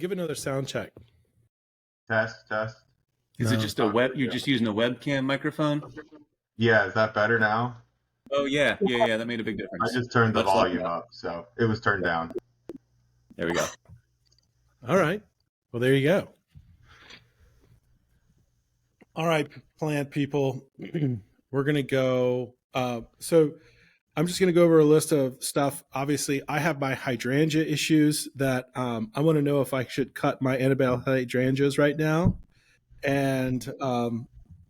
Give another sound check. Test. Is it just a web? You're just using a webcam microphone? Yeah, is that better now? Oh yeah. That made a big difference. I just turned the Much like volume up, so it was turned down. There we go. All right. Well, there you go. All right, plant people. We're going to go. So I'm just going to go over a list of stuff. Obviously, I have my hydrangea issues that I want to know if I should cut my Annabelle hydrangeas right now. And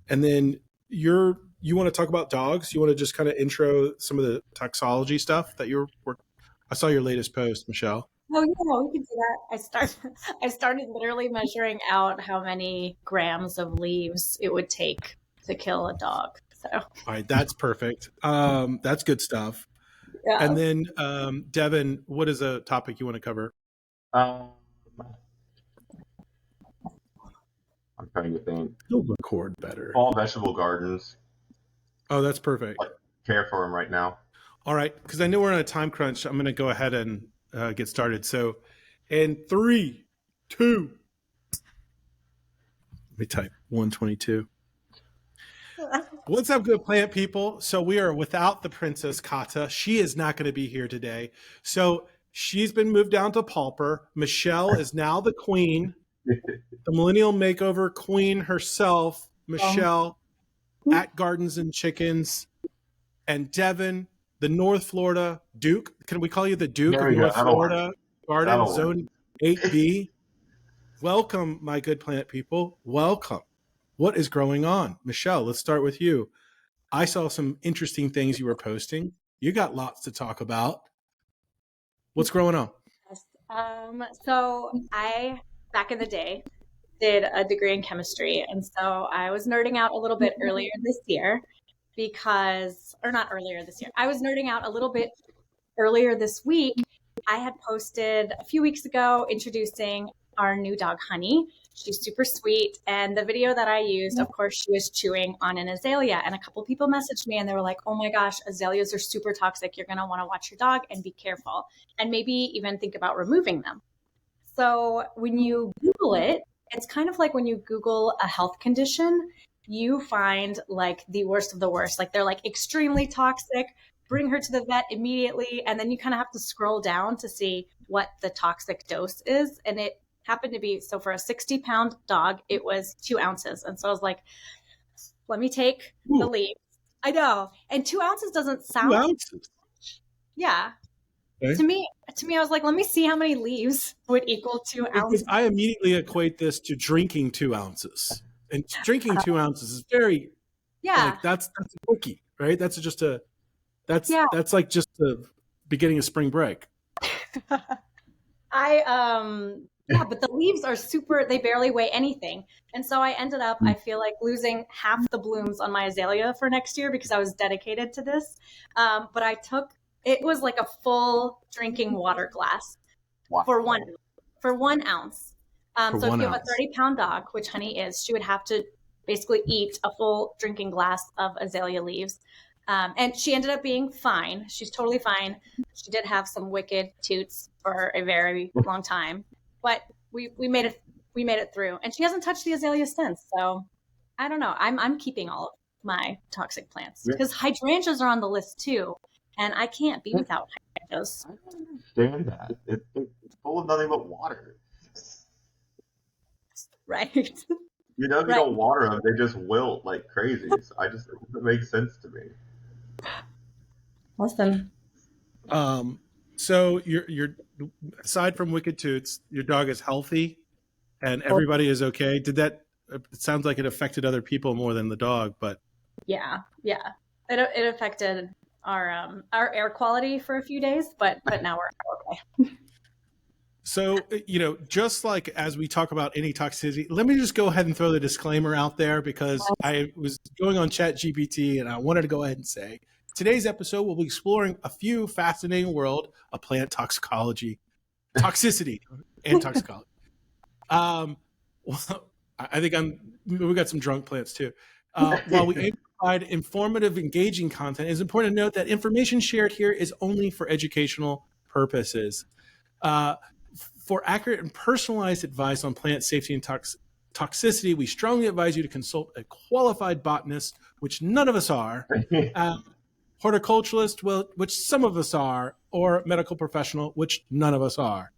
then you want to talk about dogs? You want to just kind of intro some of the toxology stuff that I saw your latest post, Michelle. Oh yeah, we can do that. I started literally measuring out how many grams of leaves it would take to kill a dog. So all right, that's perfect. That's good stuff. yeah. And then Devin, what is a topic you want to cover? I'm trying to think. You'll record better. Fall vegetable gardens. Oh, that's perfect. Care for them right now. All right, because I know we're on a time crunch. I'm going to go ahead and get started. So in 3, 2, let me type 122. What's up, good plant people? So we are without the Princess Kata. She is not going to be here today. So she's been moved down to pauper. Michelle is now the queen, the millennial makeover queen herself, Michelle at Gardens and Chickens, and Devin, the North Florida Duke. Can we call you the Duke of North Florida Garden Zone 8B? Welcome, my good plant people. Welcome. What is going on? Michelle, let's start with you. I saw some interesting things you were posting. You got lots to talk about. What's going on? So I, back in the day, did a degree in chemistry. And so I was nerding out a little bit earlier this year not earlier this year. I was nerding out a little bit earlier this week. I had posted a few weeks ago introducing our new dog, Honey. She's super sweet. And the video that I used, of course, she was chewing on an azalea. And a couple people messaged me and they were like, oh my gosh, azaleas are super toxic. You're going to want to watch your dog and be careful. And maybe even think about removing them. So when you Google it, it's kind of like when you Google a health condition, you find like the worst of the worst. Like they're like extremely toxic, bring her to the vet immediately. And then you kind of have to scroll down to see what the toxic dose is. And it happened to be, so for a 60-pound dog, it was 2 ounces. And so I was like, let me take the leaves. I know. And 2 ounces doesn't sound. 2 ounces? Yeah. Okay. To me, I was like, let me see how many leaves would equal 2 ounces. I immediately equate this to drinking 2 ounces. And drinking 2 ounces is very, like, that's a quickie, right? That's like just the beginning of spring break. Yeah, but the leaves are super, they barely weigh anything. And so I ended up, I feel like losing half the blooms on my azalea for next year because I was dedicated to this. But it was like a full drinking water glass for 1 ounce. So if you have a 30-pound dog, which Honey is, she would have to basically eat a full drinking glass of azalea leaves. And she ended up being fine. She's totally fine. She did have some wicked toots for a very long time, but we made it through. And she hasn't touched the azalea since. So I don't know. I'm keeping all of my toxic plants because hydrangeas are on the list too, and I can't be without hydrangeas. I don't understand that. It's full of nothing but water. Right. You don't water them; they just wilt like crazy. So it doesn't make sense to me. Listen. So you're aside from wicked toots, your dog is healthy, and everybody is okay. It sounds like it affected other people more than the dog, but yeah, it affected our air quality for a few days, but now we're okay. So, just like as we talk about any toxicity, let me just go ahead and throw the disclaimer out there because I was going on ChatGPT and I wanted to go ahead and say, today's episode will be exploring a few fascinating world of plant toxicity and toxicology. Well, I think we got some drunk plants too. While we aim to provide informative, engaging content, it's important to note that information shared here is only for educational purposes. For accurate and personalized advice on plant safety and toxicity, we strongly advise you to consult a qualified botanist, which none of us are, horticulturalist, which some of us are, or medical professional, which none of us are,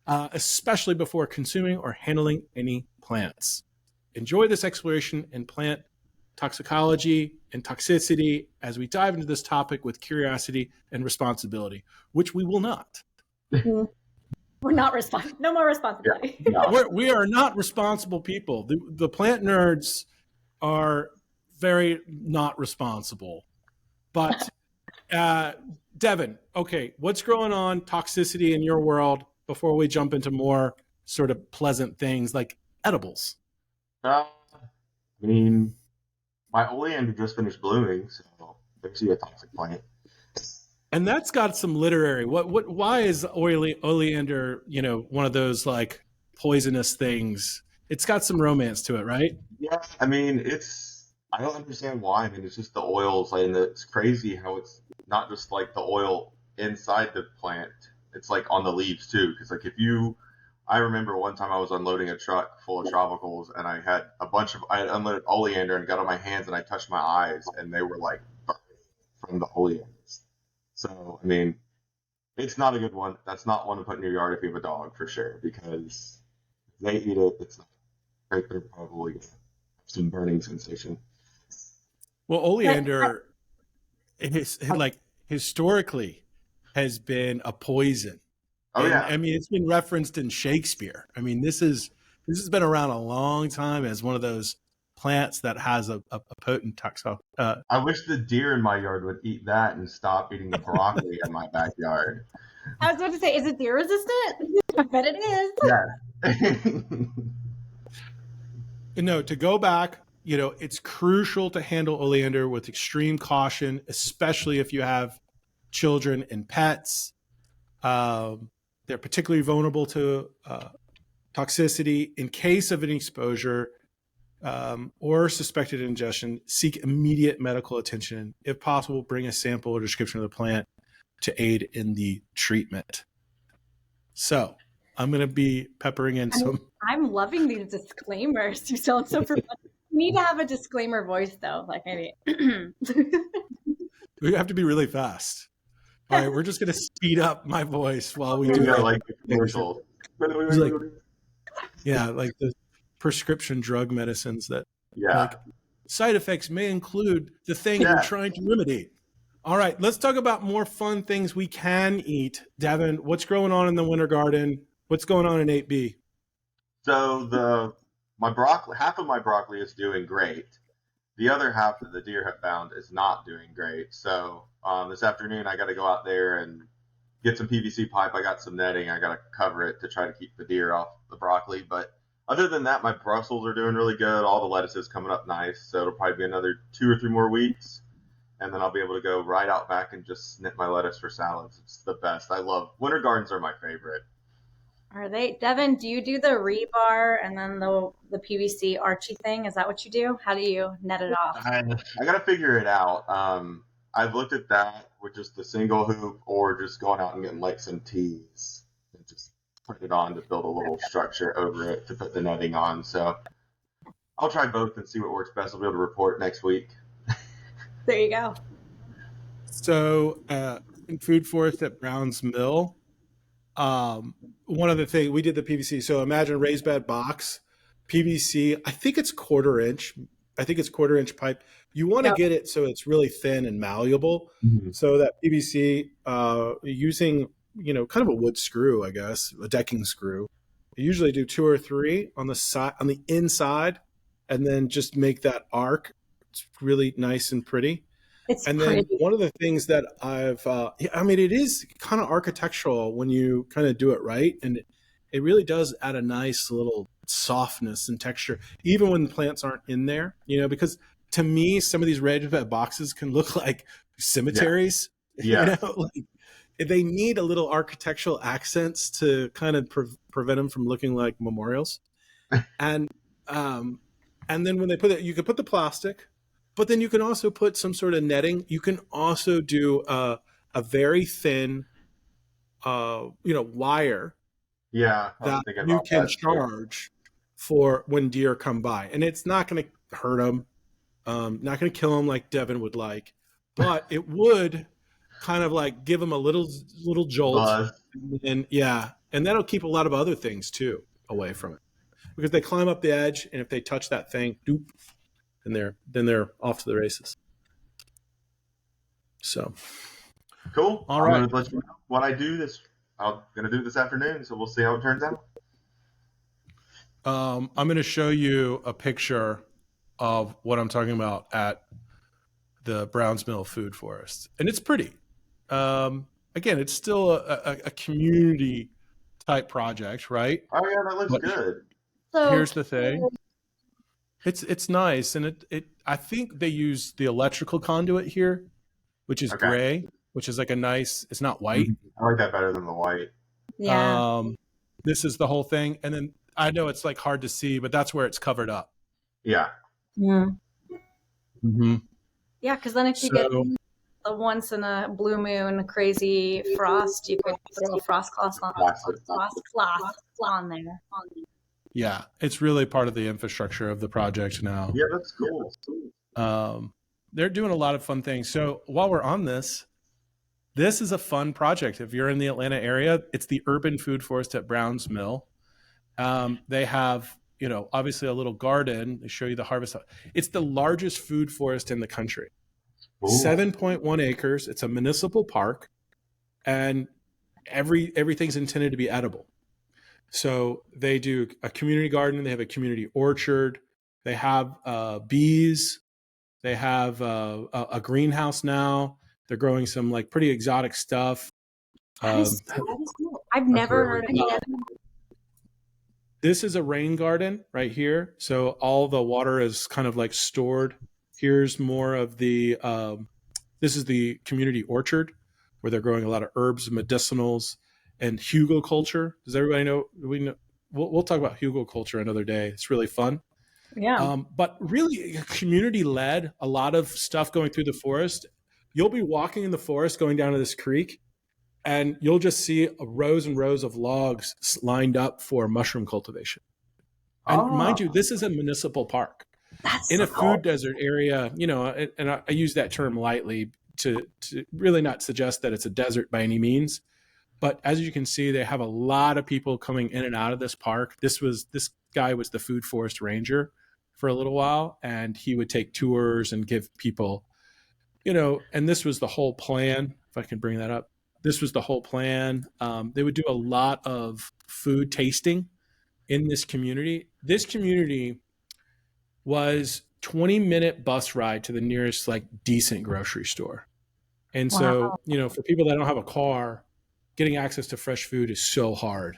especially before consuming or handling any plants. Enjoy this exploration in plant toxicology and toxicity as we dive into this topic with curiosity and responsibility, which we will not. We're not responsible. No more responsibility. Yeah, no. We are not responsible people. The plant nerds are very not responsible. But Devin, okay, what's going on toxicity in your world before we jump into more sort of pleasant things like edibles? I mean, my oleander just finished blooming, so there's a toxic plant. And that's got some literary. Why is oleander, one of those like poisonous things? It's got some romance to it, right? Yeah, I mean, I don't understand why. I mean, it's just the oils, and it's crazy how it's not just like the oil inside the plant. It's like on the leaves too. Because like I remember one time I was unloading a truck full of tropicals, and I had unloaded oleander and got on my hands, and I touched my eyes, and they were like burning from the oleander. So, I mean, it's not a good one. That's not one to put in your yard if you have a dog, for sure, because if they eat it, it's not great. They're probably going to have some burning sensation. Well, oleander, historically has been a poison. Oh, yeah. I mean, it's been referenced in Shakespeare. I mean, this has been around a long time as one of those plants that has a potent toxo. I wish the deer in my yard would eat that and stop eating the broccoli in my backyard. I was about to say, is it deer resistant? I bet it is. Yeah. No, to go back, it's crucial to handle oleander with extreme caution, especially if you have children and pets. They're particularly vulnerable to toxicity. In case of an exposure or suspected ingestion, seek immediate medical attention. If possible, bring a sample or description of the plant to aid in the treatment. So I'm going to be peppering in some. I'm loving these disclaimers. You sound so professional. You need to have a disclaimer voice, though. Like maybe. We have to be really fast. All right, we're just going to speed up my voice while we do like commercial. Like the prescription drug medicines that Yeah. Side effects may include the thing you're trying to remedy. All right, let's talk about more fun things we can eat. Devin, what's going on in the winter garden? What's going on in 8B? So half of my broccoli is doing great. The other half that the deer have found is not doing great. So this afternoon I got to go out there and get some PVC pipe. I got some netting. I got to cover it to try to keep the deer off the broccoli. But other than that, my Brussels are doing really good. All the lettuce is coming up nice. So it'll probably be another 2 or 3 more weeks. And then I'll be able to go right out back and just snip my lettuce for salads. It's the best. Winter gardens are my favorite. Are they, Devin, do you do the rebar and then the PVC Archie thing? Is that what you do? How do you net it off? I got to figure it out. I've looked at that with just the single hoop or just going out and getting like some tees and just put it on to build a little structure over it to put the netting on. So I'll try both and see what works best. I'll be able to report next week. There you go. So in Food Forest at Brown's Mill, one of the things we did the PVC. So imagine a raised bed box, PVC. I think it's quarter inch pipe. You want to get it so it's really thin and malleable. Mm-hmm. So that PVC using kind of a wood screw, I guess, a decking screw. You usually do 2 or 3 on the side, on the inside, and then just make that arc. It's really nice and pretty. Then one of the things that it is kind of architectural when you kind of do it right. And it really does add a nice little softness and texture, even when the plants aren't in there, because to me, some of these raised bed boxes can look like cemeteries. Yeah. They need a little architectural accents to kind of prevent them from looking like memorials. And then when they put it, you could put the plastic, but then you can also put some sort of netting. You can also do a very thin, wire Yeah, I was that thinking you about can that too. charge for when deer come by, and it's not going to hurt them, not going to kill them like Devin would like, but it would kind of like give them a little jolt, Buzz. and yeah, and that'll keep a lot of other things too away from it because they climb up the edge, and if they touch that thing, doop, and they're off to the races. So Cool. all I'm right. gonna let you know what I do this. I'm gonna do it this afternoon, so we'll see how it turns out. I'm going to show you a picture of what I'm talking about at the Browns Mill Food Forest, and it's pretty. Again, it's still a community type project, right? Oh yeah, that looks But good. So here's the thing: it's nice, and it I think they use the electrical conduit here, which is Okay. gray, which is like a nice. It's not white. I like that better than the white. yeah. This is the whole thing, and then I know it's like hard to see, but that's where it's covered up. Yeah. Mm. Mm-hmm. Yeah, because then if you get a once in a blue moon crazy frost, you could throw a frost cloth on there. Yeah, it's really part of the infrastructure of the project now. Yeah, that's cool. They're doing a lot of fun things. So while we're on this is a fun project. If you're in the Atlanta area, it's the Urban Food Forest at Browns Mill. They have, obviously a little garden. They show you the harvest. It's the largest food forest in the country. Ooh. 7.1 acres. It's a municipal park, and everything's intended to be edible. So they do a community garden. They have a community orchard. They have bees. They have a greenhouse now. They're growing some like pretty exotic stuff. That is cool. I've never heard of that. This is a rain garden right here. So all the water is kind of like stored. Here's more of the, this is the community orchard where they're growing a lot of herbs and medicinals and hugelkultur. Does everybody know? We'll talk about hugelkultur another day. It's really fun. Yeah. But really community led, a lot of stuff going through the forest. You'll be walking in the forest going down to this creek, and you'll just see rows and rows of logs lined up for mushroom cultivation. And mind you, this is a municipal park. That's in a cool. food desert area, and I use that term lightly to really not suggest that it's a desert by any means. But as you can see, they have a lot of people coming in and out of this park. This guy was the food forest ranger for a little while, and he would take tours and give people, and this was the whole plan. If I can bring that up, this was the whole plan. They would do a lot of food tasting in this community. This community was 20-minute bus ride to the nearest like decent grocery store. And so, for people that don't have a car, getting access to fresh food is so hard.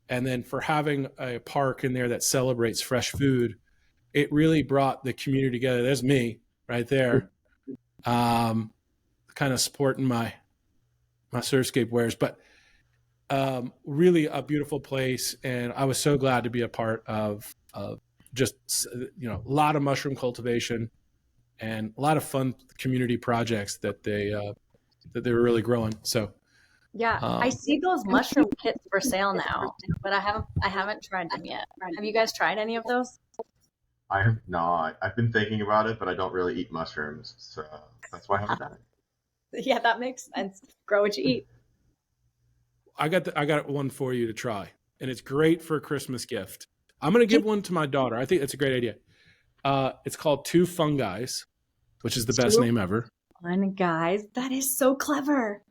And then for having a park in there that celebrates fresh food, it really brought the community together. There's me right there, kind of sporting my Surfscape wares, but really a beautiful place. And I was so glad to be a part of just, a lot of mushroom cultivation and a lot of fun community projects that they were really growing. So yeah, I see those mushroom kits for sale now, but I haven't tried them yet. Have you guys tried any of those? I have not. I've been thinking about it, but I don't really eat mushrooms, so that's why I haven't done it. Yeah, that makes sense. Grow what you eat. I got one for you to try, and it's great for a Christmas gift. I'm going to give one to my daughter. I think it's a great idea. It's called Two Fungis, which is the best name ever. Fun guys, that is so clever.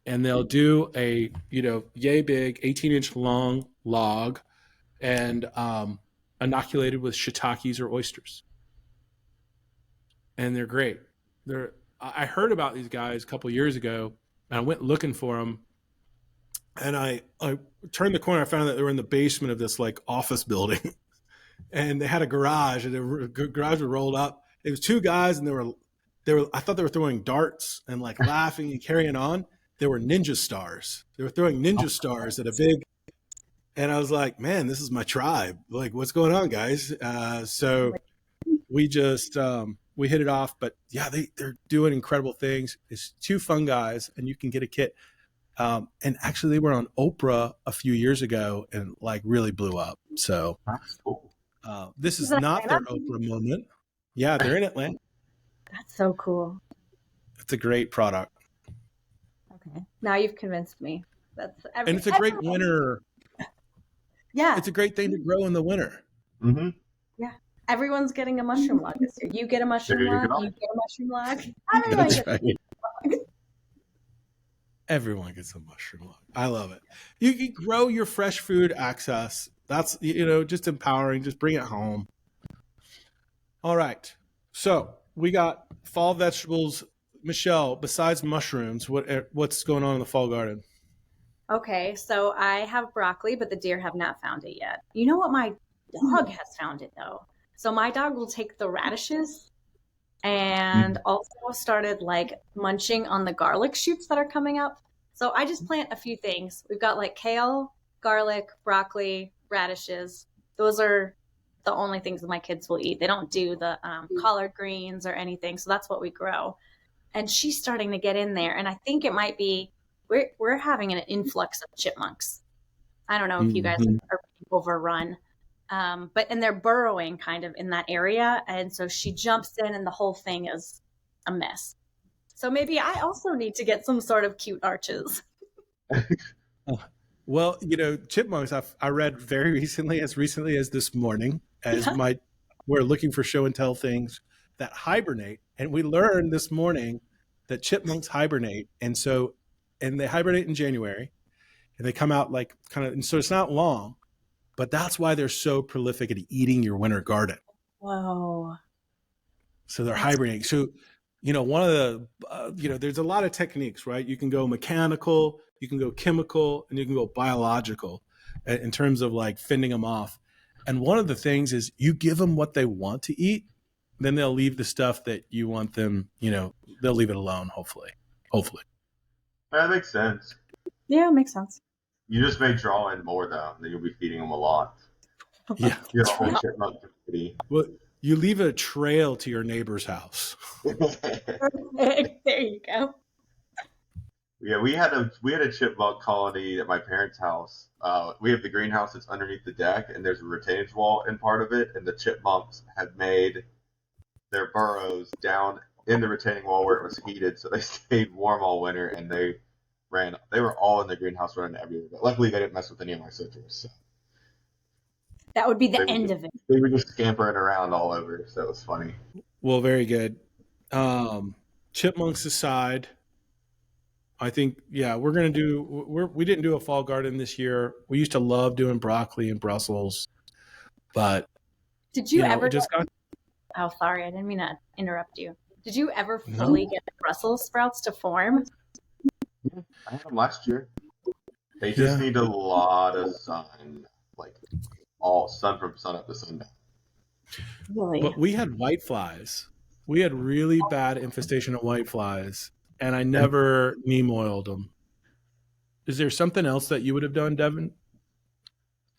And they'll do a, yay big, 18-inch long log and inoculated with shiitakes or oysters. And they're great. I heard about these guys a couple years ago, and I went looking for them. And I turned the corner, I found that they were in the basement of this like office building. And they had a garage, and the garage was rolled up. It was two guys, and they were I thought they were throwing darts and like laughing and carrying on. They were ninja stars. They were throwing ninja stars at a big, and I was like, man, this is my tribe. Like, what's going on, guys? So we just, we hit it off, but yeah, they're doing incredible things. It's Two Fungis, and you can get a kit. And actually, they were on Oprah a few years ago and like really blew up. So That's cool. this is not their Oprah moment. Yeah, they're in Atlanta. That's so cool. It's a great product. Okay, now you've convinced me. And it's a great winter. Yeah, it's a great thing to grow in the winter. Mm-hmm. Yeah, everyone's getting a mushroom log this year. You get a mushroom log. You get a mushroom log. Everyone That's gets right. a log. Everyone gets a mushroom log. I love it. You can grow your fresh food access. That's, just empowering. Just bring it home. All right. So we got fall vegetables. Michelle, besides mushrooms, what's going on in the fall garden? Okay, so I have broccoli, but the deer have not found it yet. You know what? My dog has found it though. So my dog will take the radishes and also started like munching on the garlic shoots that are coming up. So I just plant a few things. We've got like kale, garlic, broccoli, radishes. Those are the only things that my kids will eat. They don't do the collard greens or anything. So that's what we grow. And she's starting to get in there. And I think it might be, we're having an influx of chipmunks. I don't know if you guys are overrun. And they're burrowing kind of in that area. And so she jumps in and the whole thing is a mess. So maybe I also need to get some sort of cute arches. Well, chipmunks, I read very recently as this morning, we're looking for show and tell things that hibernate. And we learned this morning that chipmunks hibernate. And they hibernate in January and they come out and so it's not long, but that's why they're so prolific at eating your winter garden. Whoa. So they're hibernating. So, one of the, there's a lot of techniques, right? You can go mechanical, you can go chemical, and you can go biological in terms of like fending them off. And one of the things is you give them what they want to eat, then they'll leave the stuff that you want them, they'll leave it alone, hopefully. That makes sense. Yeah, it makes sense. You just may draw in more though. Then you'll be feeding them a lot. Yeah. You're a whole chipmunk community. Well, you leave a trail to your neighbor's house. There you go. Yeah, we had a chipmunk colony at my parents' house. We have the greenhouse that's underneath the deck, and there's a retaining wall in part of it, and the chipmunks had made their burrows down in the retaining wall where it was heated, so they stayed warm all winter, and they were all in the greenhouse running everywhere. But luckily, they didn't mess with any of my citrus. So. That would be the end of it. They were just scampering around all over, so it was funny. Well, very good. Chipmunks aside, I think, we're going to we didn't do a fall garden this year. We used to love doing broccoli and Brussels, but did you ever oh, sorry, I didn't mean to interrupt you. Did you ever fully get the Brussels sprouts to form? Yeah, I had them last year. They just need a lot of sun, like all sun from sun up to sundown. Really? But we had whiteflies. We had really bad infestation of whiteflies, and I never neem oiled them. Is there something else that you would have done, Devin?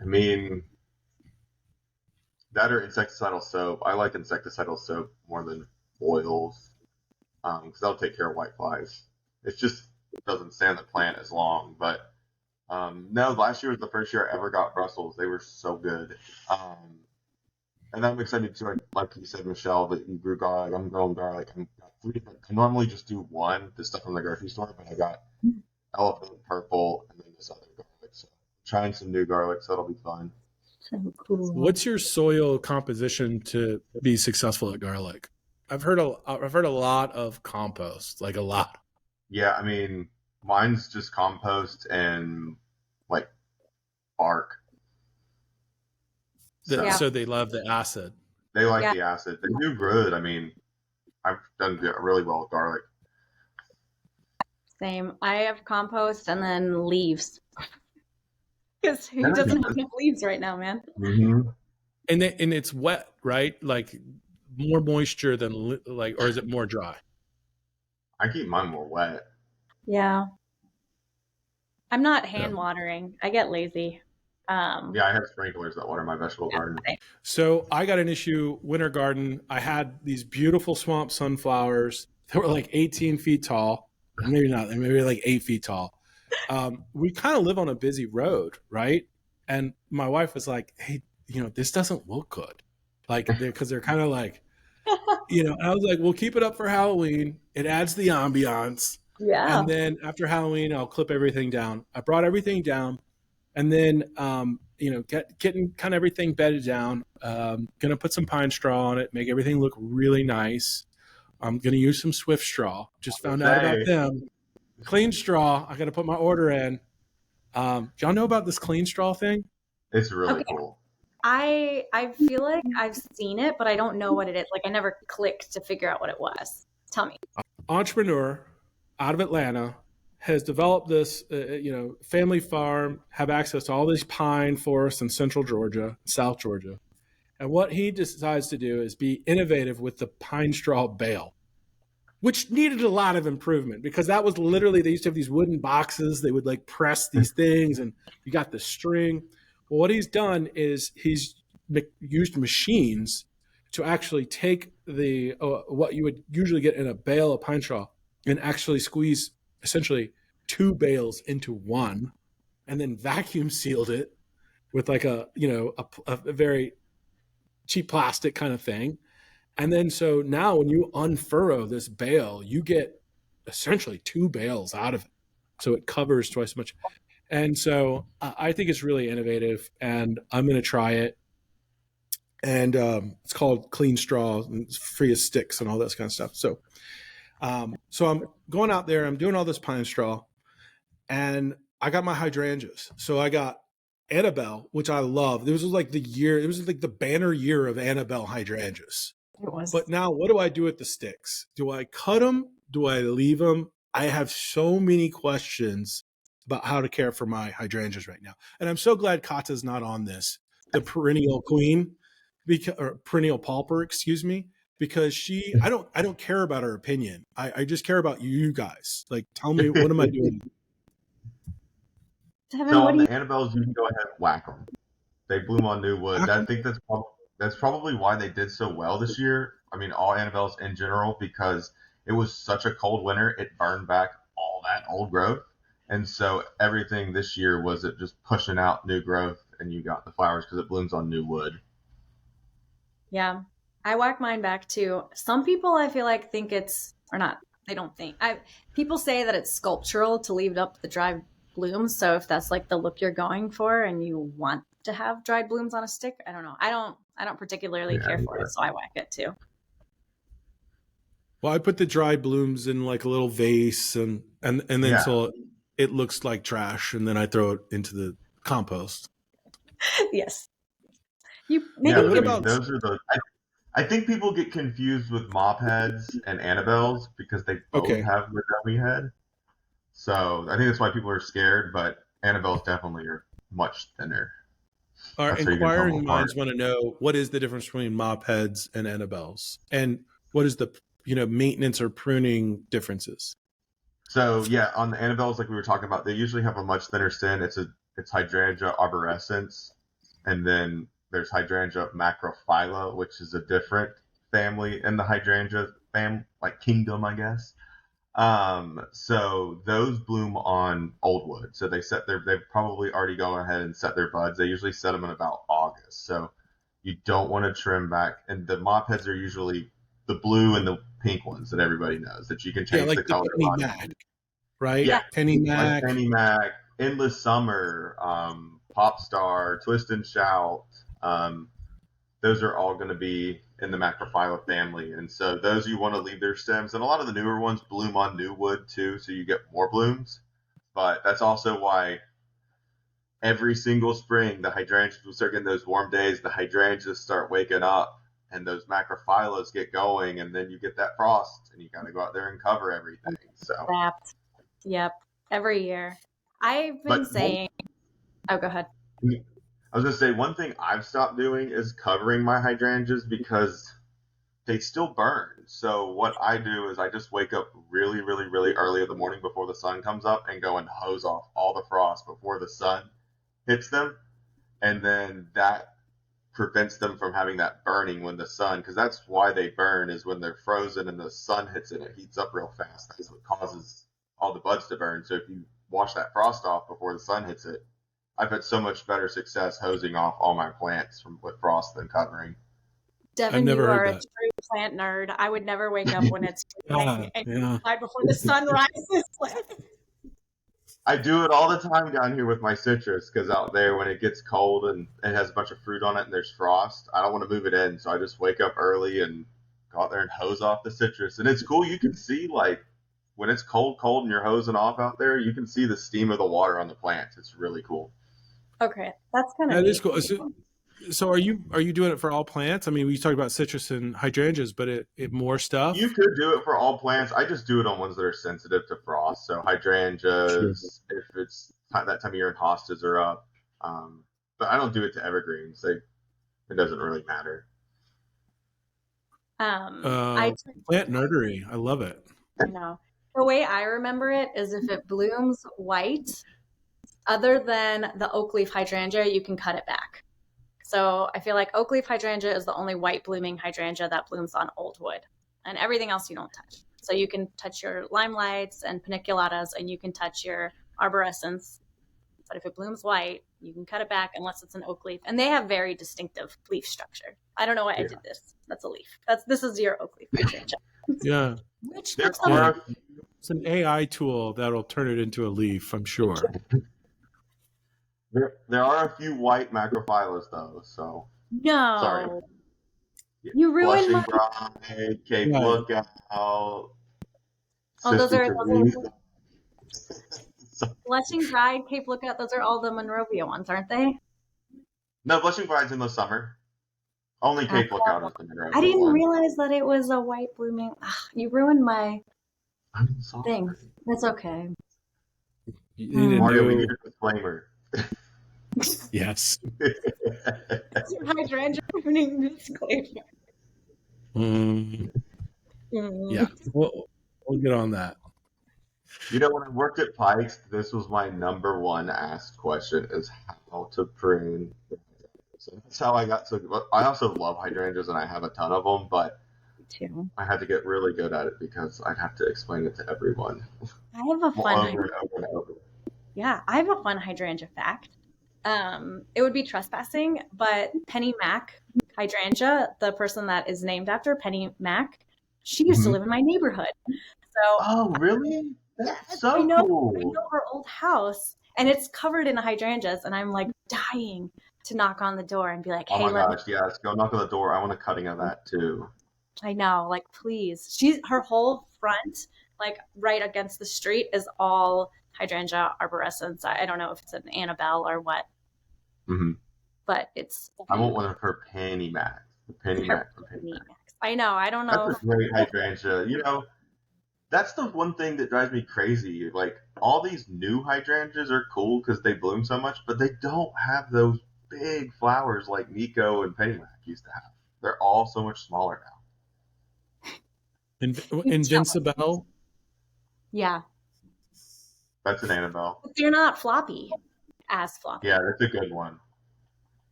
I mean, that or insecticidal soap. I like insecticidal soap more than oils because that'll take care of whiteflies. It just doesn't stay on the plant as long. But no, last year was the first year I ever got Brussels. They were so good. And I'm excited too, like you said, Michelle, that you grew garlic. I'm growing garlic. I normally just do one, the stuff from the grocery store, but I got elephant purple and then this other garlic. So I'm trying some new garlic, so it'll be fun. So cool. What's your soil composition to be successful at garlic? I've heard a lot of compost, like a lot. Yeah, I mean, mine's just compost and like bark. So they love the acid. They like the acid. They do good. I mean, I've done really well with garlic. Same. I have compost and then leaves. Because who doesn't have enough leaves right now, man? Mm-hmm. And it's wet, right? Like more moisture than or is it more dry? I keep mine more wet. Yeah. I'm not hand watering. I get lazy. Yeah, I have sprinklers that water my vegetable garden. So I got an issue winter garden. I had these beautiful swamp sunflowers that were like 18 feet tall. Maybe not. Maybe like 8 feet tall. we kind of live on a busy road, right? And my wife was like, "Hey, this doesn't look good," like because they're kind of like, and I was like, "We'll keep it up for Halloween. It adds the ambiance." Yeah. And then after Halloween, I'll clip everything down. I brought everything down, and then getting kind of everything bedded down. Gonna put some pine straw on it, make everything look really nice. I'm gonna use some Swift straw. Just found out about them. Clean straw. I gotta put my order in. Do y'all know about this clean straw thing? It's really Okay. cool. I feel like I've seen it, but I don't know what it is. Like I never clicked to figure out what it was. Tell me. Entrepreneur out of Atlanta has developed this, family farm, have access to all these pine forests in central Georgia, South Georgia. And what he decides to do is be innovative with the pine straw bale, which needed a lot of improvement because that was literally, they used to have these wooden boxes. They would like press these things and you got the string. Well, what he's done is he's used machines to actually take the what you would usually get in a bale of pine straw and actually squeeze essentially 2 bales into one, and then vacuum sealed it with like a very cheap plastic kind of thing. And then so now when you unfurrow this bale, you get essentially 2 bales out of it. So it covers twice as much. And so I think it's really innovative, and I'm going to try it. And it's called Clean Straw, and it's free of sticks and all this kind of stuff. So I'm going out there, I'm doing all this pine straw, and I got my hydrangeas. So I got Annabelle, which I love. It was like the banner year of Annabelle hydrangeas. It was. But now what do I do with the sticks? Do I cut them? Do I leave them? I have so many questions about how to care for my hydrangeas right now. And I'm so glad Kata's not on this, the perennial queen, or perennial pauper, excuse me, because I don't care about her opinion. I just care about you guys. Like, tell me, what am I doing? Devin, So on the Annabelles, you can go ahead and whack them. They bloom on new wood. I think that's probably why they did so well this year. I mean, all Annabelles in general, because it was such a cold winter, it burned back all that old growth. And so everything this year was it just pushing out new growth, and you got the flowers because it blooms on new wood. Yeah, I whack mine back too. Some people I feel like think it's, or not, they don't think. People say that it's sculptural to leave up the dry blooms. So if that's like the look you're going for and you want to have dried blooms on a stick, I don't know. I don't particularly care for it, so I whack it too. Well, I put the dry blooms in like a little vase and then so it looks like trash, and then I throw it into the compost. Yes. What about those are the I think people get confused with mop heads and Annabelles because they both have the dummy head. So I think that's why people are scared, but Annabelles definitely are much thinner. Our inquiring minds want to know what is the difference between mop heads and Annabelles, and what is the maintenance or pruning differences. So on the Annabelles, like we were talking about, they usually have a much thinner stem. It's Hydrangea arborescens, and then there's Hydrangea macrophylla, which is a different family in the Hydrangea kingdom, I guess. So those bloom on old wood. So they've probably already gone ahead and set their buds. They usually set them in about August. So you don't want to trim back. And the mop heads are usually the blue and the pink ones that everybody knows that you can change the color. Penny Mac, right? Yeah, Penny Mac, Penny Mac, Endless Summer, Pop Star, Twist and Shout. Those are all going to be in the macrophylla family, and so those you want to leave their stems. And a lot of the newer ones bloom on new wood too, so you get more blooms. But that's also why every single spring the hydrangeas will start getting those warm days. The hydrangeas start waking up, and those macrophyllas get going, and then you get that frost, and you got to go out there and cover everything. So, yep, every year. I've been saying. Oh, go ahead. I was going to say, one thing I've stopped doing is covering my hydrangeas because they still burn. So what I do is I just wake up really, really, really early in the morning before the sun comes up and go and hose off all the frost before the sun hits them. And then that prevents them from having that burning when the sun, because that's why they burn, is when they're frozen and the sun hits it, it heats up real fast. That's what causes all the buds to burn. So if you wash that frost off before the sun hits it. I've had so much better success hosing off all my plants with frost than covering. Devin, never you heard are a that. true plant nerd. I would never wake up when it's Yeah, yeah. right before the sun rises. I do it all the time down here with my citrus because out there when it gets cold and it has a bunch of fruit on it and there's frost, I don't want to move it in, so I just wake up early and go out there and hose off the citrus. And it's cool. You can see like when it's cold and you're hosing off out there, you can see the steam of the water on the plants. It's really cool. Okay, that's kind of That is cool. So are you doing it for all plants? I mean, we talked about citrus and hydrangeas, but it more stuff. You could do it for all plants. I just do it on ones that are sensitive to frost. So hydrangeas, if it's that time of year and hostas are up. But I don't do it to evergreens. It doesn't really matter. I Plant nerdery. I love it. know. The way I remember it is if it blooms white, other than the oak leaf hydrangea, you can cut it back. So I feel like oak leaf hydrangea is the only white blooming hydrangea that blooms on old wood, and everything else you don't touch. So you can touch your limelights and paniculatas, and you can touch your arborescens. But if it blooms white, you can cut it back unless it's an oak leaf, and they have very distinctive leaf structure. I don't know why I did this. That's a leaf. This is your oak leaf hydrangea. Yeah, Which it's an AI tool that'll turn it into a leaf, I'm sure. There are a few white macrophyllus though, so no. sorry. You ruined Blushing my. Bride, Cape Lookout. Oh, those are Blushing Bride, Cape Lookout. Those are all the Monrovia ones, aren't they? No, Blushing Bride's in the summer. Only Cape Lookout is the Monrovia. I didn't one. realize that it was a white blooming. You ruined my I'm sorry. thing. That's okay. Mario, we need a disclaimer. Yes. Hydrangea pruning disclaimer. Yeah, we'll get on that. You know, when I worked at Pikes, this was my number one asked question: is how to prune. So that's how I got to. I also love hydrangeas, and I have a ton of them, but Too. I had to get really good at it because I'd have to explain it to everyone. I have a fun. Over and over and over. Yeah, I have a fun hydrangea fact. It would be trespassing, but Penny Mac hydrangea, the person that is named after Penny Mac, she used to live in my neighborhood. So oh, really? That's so I know cool. her old house, and it's covered in hydrangeas, and I'm like dying to knock on the door and be like, "Hey, oh my gosh, yes, go knock on the door. I want a cutting of that too." I know, like, please. Her whole front, like right against the street, is all hydrangea arborescens. I don't know if it's an Annabelle or what, but it's. I want one of her Penny Macs. The Penny Mac. I know. I don't know. That's a great hydrangea. You know, that's the one thing that drives me crazy. Like, all these new hydrangeas are cool because they bloom so much, but they don't have those big flowers like Nico and Penny Mac used to have. They're all so much smaller now. Invincible? Yeah. That's an Annabelle. But they're not floppy. As floppy. Yeah, that's a good one.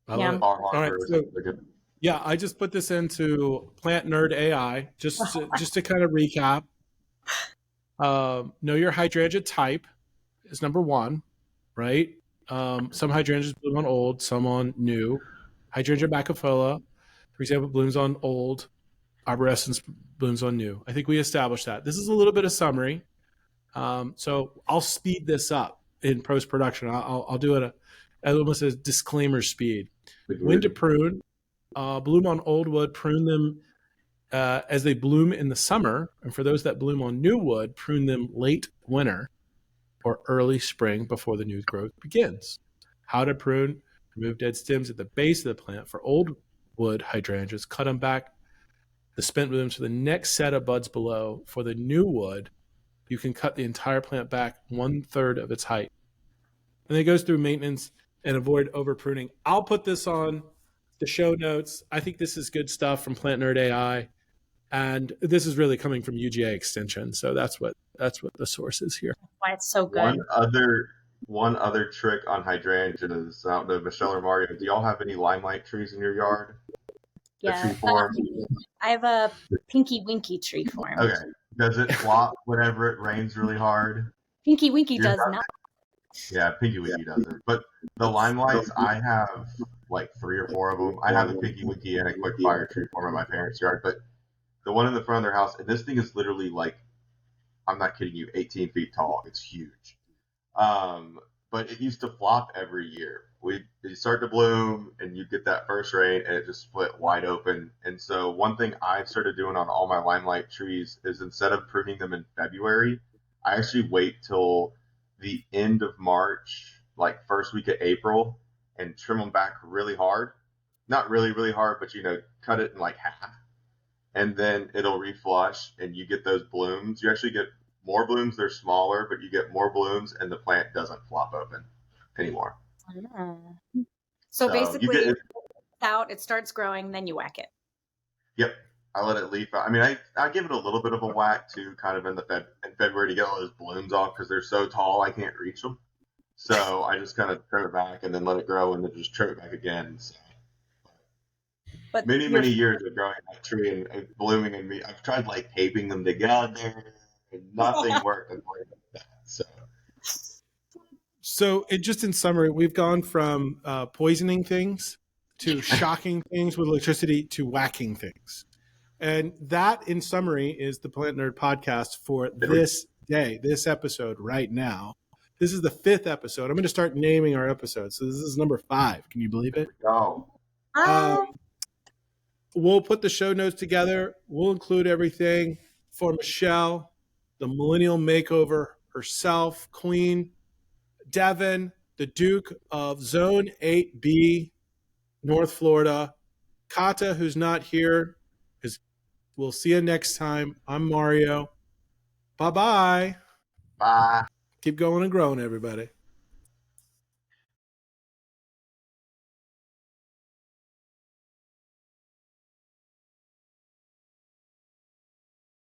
Yeah. All right, so, yeah, I just put this into Plant Nerd AI just to kind of recap. Know your hydrangea type is number one, right? Some hydrangeas bloom on old, some on new. Hydrangea bacophylla, for example, blooms on old. Arborescens blooms on new. I think we established that. This is a little bit of summary. So I'll speed this up in post-production. I'll do it at almost a disclaimer speed. When to prune. Bloom on old wood, prune them as they bloom in the summer. And for those that bloom on new wood, prune them late winter or early spring before the new growth begins. How to prune. Remove dead stems at the base of the plant. For old wood hydrangeas, cut them back, the spent blooms, to the next set of buds below. For the new wood, you can cut the entire plant back 1/3 of its height. And it goes through maintenance and avoid over pruning. I'll put this on the show notes. I think this is good stuff from Plant Nerd AI, and this is really coming from UGA Extension. So that's what the source is here. Why it's so good. One other trick on hydrangeas. I don't know, Michelle or Mario, do y'all have any limelight trees in your yard? Yeah, I have a pinky winky tree form. Okay. Does it flop whenever it rains really hard? Pinky Winky You're does not- not. Yeah, Pinky Winky doesn't. But the Limelights, I have like 3 or 4 of them. I have a Pinky Winky and a quick fire tree form in my parents' yard. But the one in the front of their house, and this thing is literally like, I'm not kidding you, 18 feet tall. It's huge. But it used to flop every year. They start to bloom, and you get that first rain, and it just split wide open. And so one thing I've started doing on all my Limelight trees is instead of pruning them in February, I actually wait till the end of March, like first week of April, and trim them back really hard. Not really, really hard, but cut it in like half. And then it'll reflush, and you get those blooms. You actually get more blooms. They're smaller, but you get more blooms, and the plant doesn't flop open anymore. So basically, it starts growing, then you whack it. Yep. I let it leaf out. I mean, I give it a little bit of a whack too, kind of in February to get all those blooms off because they're so tall I can't reach them. So I just kind of trim it back and then let it grow and then just trim it back again. So but many years of growing that tree and blooming in me. I've tried like taping them together and nothing worked like that. So just in summary, we've gone from poisoning things to shocking things with electricity to whacking things. And that, in summary, is the Plant Nerd podcast for this day, this episode right now. This is the 5th episode. I'm going to start naming our episodes. So this is number 5. Can you believe it? Oh. We'll put the show notes together. We'll include everything for Michelle, the millennial makeover herself, Queen, Devin, the Duke of Zone 8B, North Florida, Kata, who's not here. We'll see you next time. I'm Mario. Bye-bye. Bye. Keep going and growing, everybody.